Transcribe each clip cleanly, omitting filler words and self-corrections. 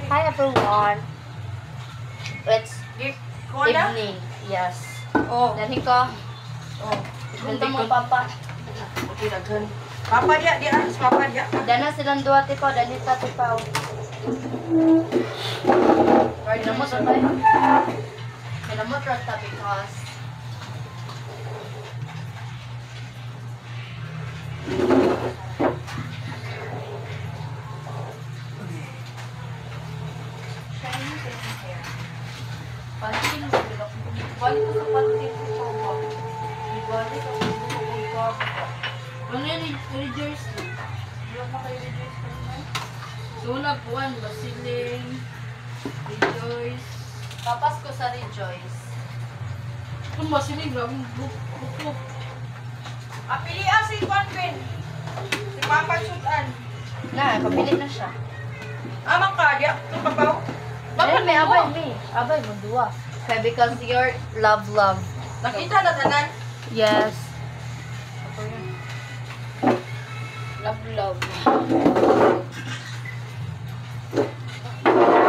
Hi everyone. It's evening. Yes. Oh. Nani ko? Oh. Punta mo papa. Okay, daghan. Papa dia papa dia. Dana silang dua tipo, danita tipaw. Kinamot ra tayo. Kinamot ra ta because panting mo bilok. Balik ko sa panting ko pa. Balik ako sa pa. Ano yan? Rejoice. Bilok na kayo rejoice pa naman. So, nagpuan. Basiling. Rejoice. Papas ko sa rejoice. Kung basiling, grabing bukok. Apili si Juan Ben. Si Papa Sudan. Na, kapili na siya. Amang ka dia, ito papaw. Bakit may abay me? Abay mo dua. Okay, because you're love. Nakita na tanan. Yes. Love.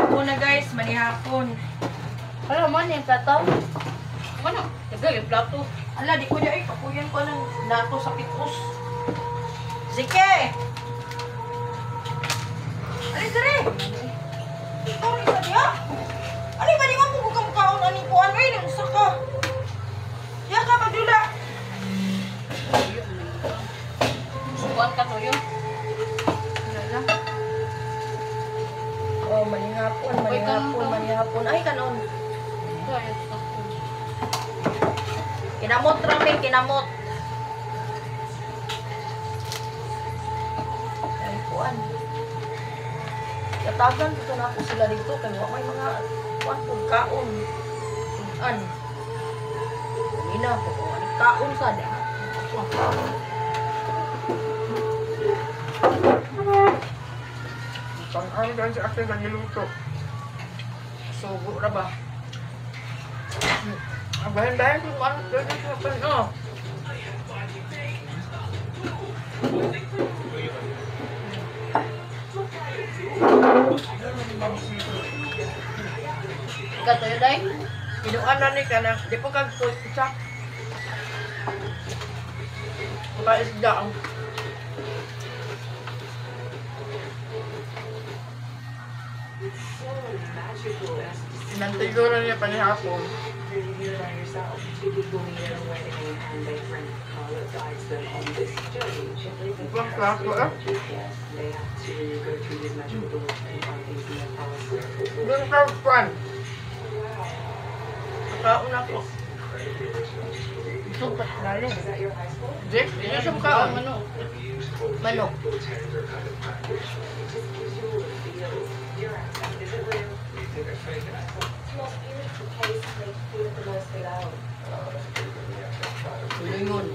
Una guys, manihapon. Ano mo yung plato? Ano? Tagal yung plato. Ala, di ko dia kapuyan ko ng nato sa pitos. Zike! Ali dire! Sorry sa dia. Ali ba di mo kung kaon ani ko ano ini usa ka. Ya ka magdula. Subuan ka to yun. Lala. Oh, manihapon. Ay kanon. Ito, ayun. Kinamot ramen, kinamot. Ay kuan. Katagan dito na ako sila dito kay wa may mga kuan pagkaon. An. Ina ko kaon sada. Pang-ano dyan si Ate kang niluto. Sugo na ba? Bahan-bahan kung ano dyan sa pano. Ikaw tayo, day? Kinuan na ni ka na. Di po kag putsak. Maka-isda ang. Sinantigo na niya panihapon. Ibang plato ah. Doon ka pan. Kaon ako. Sukat galing. Jek, hindi siya makaon. Manok. Yun.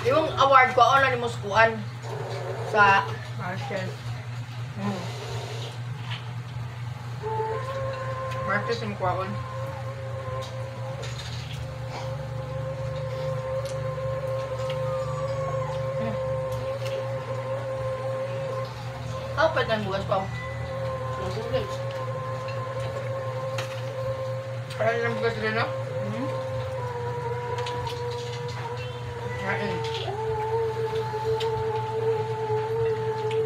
Yung award ko, ano ni Muskuan sa Marshall. Marketing kwaon. Apa yang buat kau? Kaya yang buat dia nak? Kain.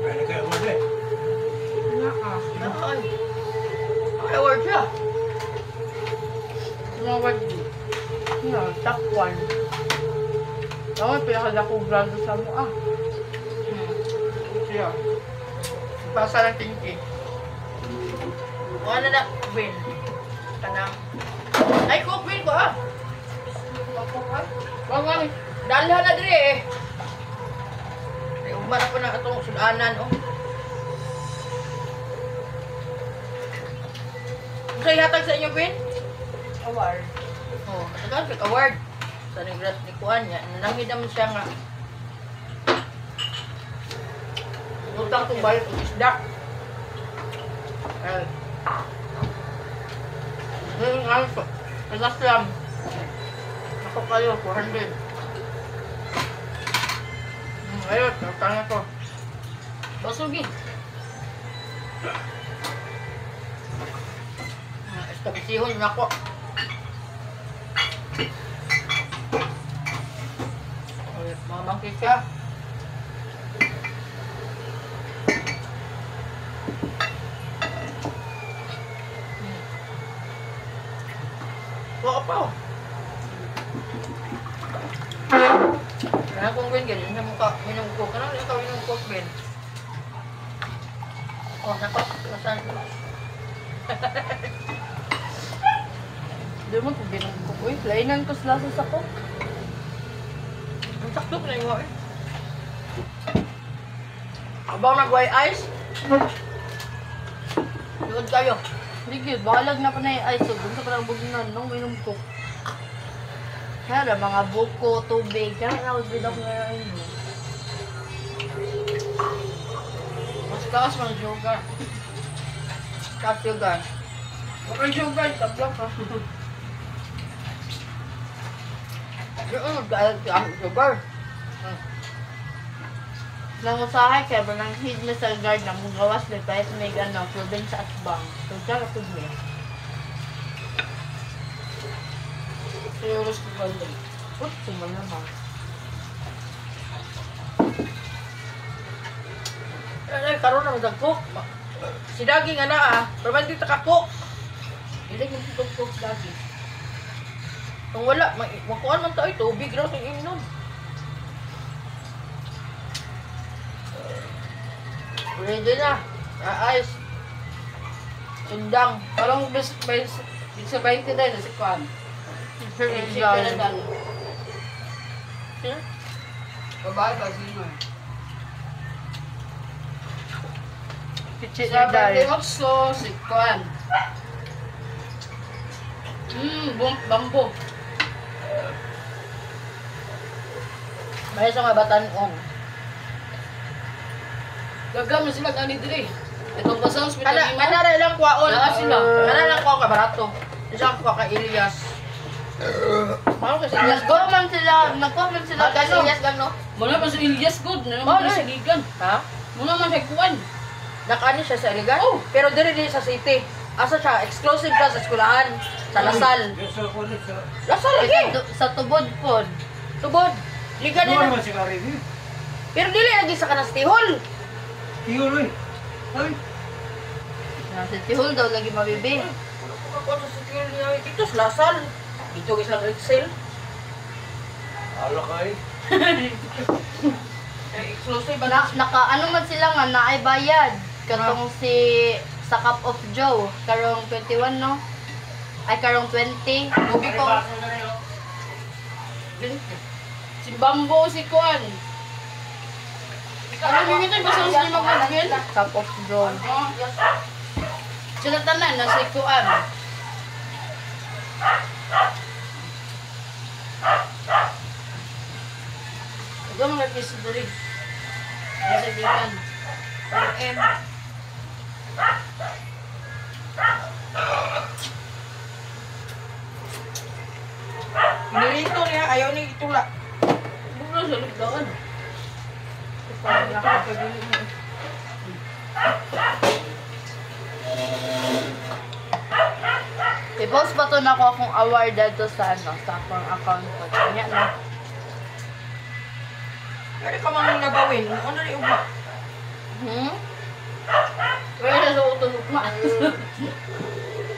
Ada kat award dia? Nakay. Ay, award siya. Yung award niya. Top 1. Ako, pinakadakong grado sa mo siya. Pasa ng tingki. Ano na, win. Kanang. Ay, cook win ko Bawang, dalhan na diri eh. Ay, umar ako na itong sudanan Sa'yo hatag sa inyo, Queen? Award. Oh, hatag sa award. Sa nagras ni Kuan niya. Nanangid naman siya nga. Utang kong balik ang isda. Ay. Ngayon nga ito. Nagas lang. Ako kayo, 400. Ayun, natanga ko. Basugi. Estabisihon na ako. Ulit, mga bangkit siya. Wala pa. Kaya kung Gwen, ganyan sa mukha. Minungkok. Kanang ikaw minungkok, Ben? Oh, nako. Nasaan? Di mo kung binungkok. Uy, lainan ko sa lasas ako. Ang sakto na yung eh. Abaw nagway ice? Likod kayo. Hindi yun, bahalag na pa na yung ice. So, dun sa parang buginan, nung minumkok. Kaya na, mga buko, tubig. Kaya na, bidak na yun. Mas taas mang sugar. Taas sugar. Okay, sugar, tablak ha. Yung nagdaalag taas sugar. Nangusahay kaya ba nang hid na sa guard na mong gawas na kahit may gano'n, proven sa atbang. So, kaya kapag may. Serious ko ba yun? Ut, sumal naman. Eh, karoon naman ang cook. Si Daging nga na ah. Pero man dito ka cook. Hindi yung tutugtog lagi. Kung wala, makuhaan man tayo. Tubig raw sa inom. Ready na. Ice. Sundang. Parang bis sa 20 din, si Kwan. Babae ba sino eh? Pichit Sa ni Dai. 28, si Kwan. Bambo. May sa mga batanon. Gagam na sila gani dire. Itong basa hospital ni mo. Kanara lang kwaon. Naa sila. Kanara lang kwaon ka barato. Isa ko ka Elias. Mao kasi Elias go. Nag-comment sila. Mao kasi Elias lang no. Muna pa sa Ilyas good. Oh, Muna no. sa Gigan. Ha? Muna man sa Kuwan. Nakani siya sa Eligan? Oh. Pero dire sa city. Asa siya? Exclusive siya sa eskwelahan. Sa Lasal. Yes, sa kulit sa... Lasal lagi. Sa tubod pod. Tubod. Liga Ano nila. naman si Karin eh? Pero dili lagi sa kanastihol. Tiyol eh. Ay, Nasa Tihol daw lagi mabibi. Ako sa secure niya. Dito sa Lasal. Dito sa Excel. ala ka eh. Exclusive ba Ano man sila nga naay bayad. Katong si sa Cup of Joe, karong 21 no? Ay karong 20. Mubi ko. Si Bambo si Kuan. Ano yung ito basta sa lima kagil? Cup of Joe. Sila tanan na si Kuan. Ito mga kiss dali. Sa Gigan. M. Nilito niya, ayaw niya itula. Bukla sa lugdaan. I-post pa to na ko akong award dito sa ano, sa akong account ko. Kanya na. Pwede ka mang nabawin. Ano rin ugma? Kaya na sa utulog ma.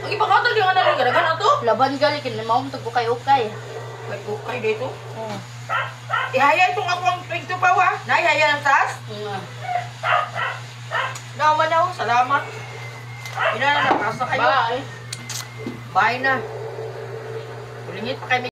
Ang ipakatag yung anak ka, nagan ato? Laban gali, kinamaw mo ko kay ukay. May kukay dito. Oo. Ihaya itong ako ang 22 pa wa. Naihaya ng taas. Naman na ako, salamat. Ina na, nakasa kayo. Bye. Bye na. Ulingit pa kami.